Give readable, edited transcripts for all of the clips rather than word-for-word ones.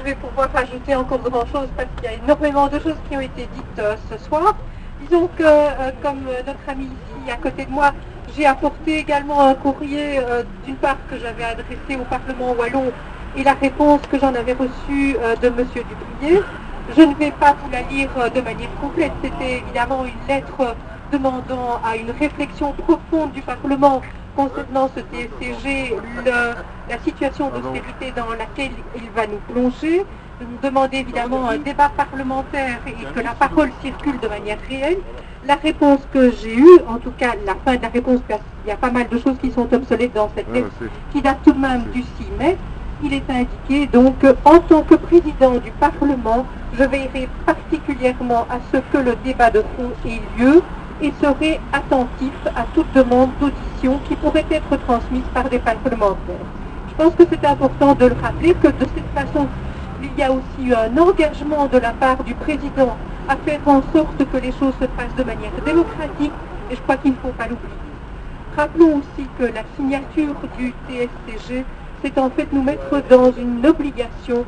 je vais pouvoir rajouter encore grand-chose parce qu'il y a énormément de choses qui ont été dites ce soir. Disons que, comme notre ami ici à côté de moi, j'ai apporté également un courrier d'une part que j'avais adressé au Parlement wallon et la réponse que j'en avais reçue de M. Dubrier. Je ne vais pas vous la lire de manière complète, c'était évidemment une lettre demandant à une réflexion profonde du Parlement concernant ce TSCG, la situation d'austérité dans laquelle il va nous plonger, nous demander évidemment un débat parlementaire et que la parole circule de manière réelle. La réponse que j'ai eue, en tout cas la fin de la réponse, parce qu'il y a pas mal de choses qui sont obsolètes dans cette lettre, qui date tout de même du 6 mai, il est indiqué donc en tant que président du Parlement, je veillerai particulièrement à ce que le débat de fond ait lieu et serai attentif à toute demande d'audition qui pourrait être transmise par des parlementaires. Je pense que c'est important de le rappeler que de cette façon, il y a aussi eu un engagement de la part du président à faire en sorte que les choses se passent de manière démocratique et je crois qu'il ne faut pas l'oublier. Rappelons aussi que la signature du TSCG, c'est en fait nous mettre dans une obligation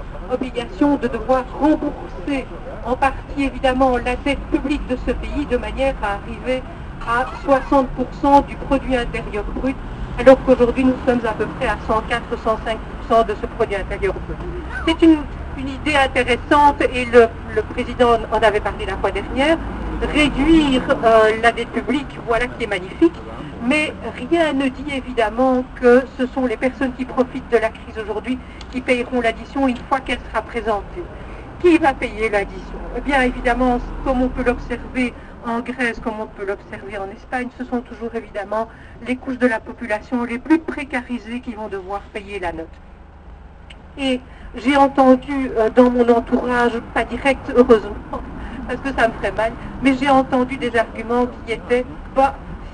de devoir rembourser en partie évidemment la dette publique de ce pays de manière à arriver à 60% du produit intérieur brut, alors qu'aujourd'hui nous sommes à peu près à 104-105% de ce produit intérieur brut. C'est une idée intéressante et le président en avait parlé la fois dernière, réduire la dette publique, voilà qui est magnifique, mais rien ne dit évidemment que ce sont les personnes qui profitent de la crise aujourd'hui qui payeront l'addition une fois qu'elle sera présentée. Qui va payer l'addition? Eh bien évidemment, comme on peut l'observer en Grèce, comme on peut l'observer en Espagne, ce sont toujours évidemment les couches de la population les plus précarisées qui vont devoir payer la note. Et j'ai entendu dans mon entourage, pas direct heureusement, parce que ça me ferait mal, mais j'ai entendu des arguments qui étaient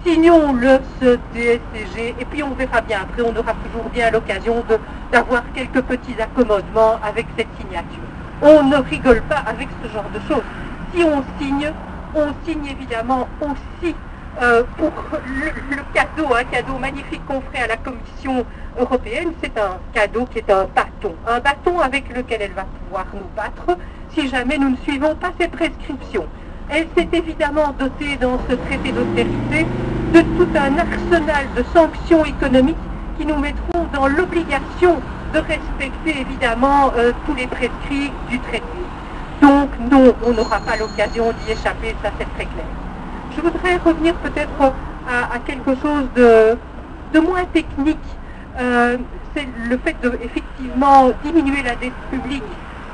signons-le ce TSCG et puis on verra bien après, on aura toujours bien l'occasion d'avoir quelques petits accommodements avec cette signature. On ne rigole pas avec ce genre de choses. Si on signe évidemment aussi pour le cadeau, un cadeau magnifique qu'on ferait à la Commission européenne, c'est un cadeau qui est un bâton avec lequel elle va pouvoir nous battre si jamais nous ne suivons pas ses prescriptions. Elle s'est évidemment dotée dans ce traité d'austérité de tout un arsenal de sanctions économiques qui nous mettront dans l'obligation de respecter évidemment tous les prescrits du traité. Donc non, on n'aura pas l'occasion d'y échapper, ça c'est très clair. Je voudrais revenir peut-être à quelque chose de moins technique. C'est le fait de effectivement diminuer la dette publique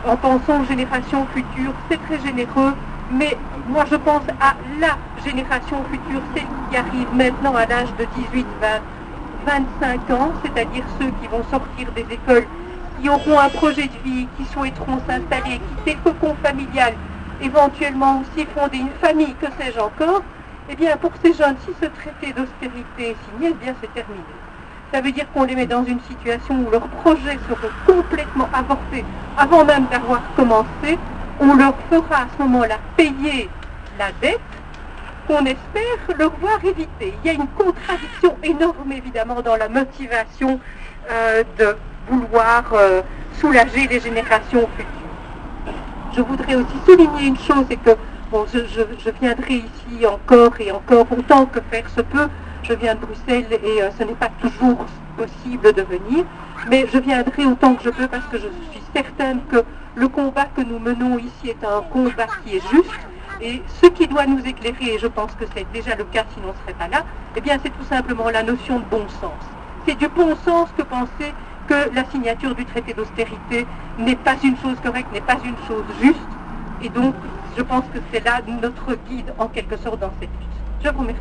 en pensant aux générations futures, c'est très généreux. Mais moi je pense à la génération future, celle qui arrive maintenant à l'âge de 18, 20, 25 ans, c'est-à-dire ceux qui vont sortir des écoles, qui auront un projet de vie, qui souhaiteront s'installer, quitter le cocon familial, éventuellement aussi fonder une famille, que sais-je encore, eh bien pour ces jeunes, si ce traité d'austérité est signé, eh bien c'est terminé. Ça veut dire qu'on les met dans une situation où leurs projets seront complètement avortés avant même d'avoir commencé. On leur fera à ce moment-là payer la dette qu'on espère leur voir éviter. Il y a une contradiction énorme évidemment dans la motivation de vouloir soulager les générations futures. Je voudrais aussi souligner une chose, c'est que bon, je viendrai ici encore et encore autant que faire se peut. Je viens de Bruxelles et ce n'est pas toujours possible de venir, mais je viendrai autant que je peux parce que je suis certaine que le combat que nous menons ici est un combat qui est juste et ce qui doit nous éclairer, et je pense que c'est déjà le cas sinon on ne serait pas là, eh bien c'est tout simplement la notion de bon sens. C'est du bon sens que penser que la signature du traité d'austérité n'est pas une chose correcte, n'est pas une chose juste, et donc je pense que c'est là notre guide en quelque sorte dans cette lutte. Je vous remercie.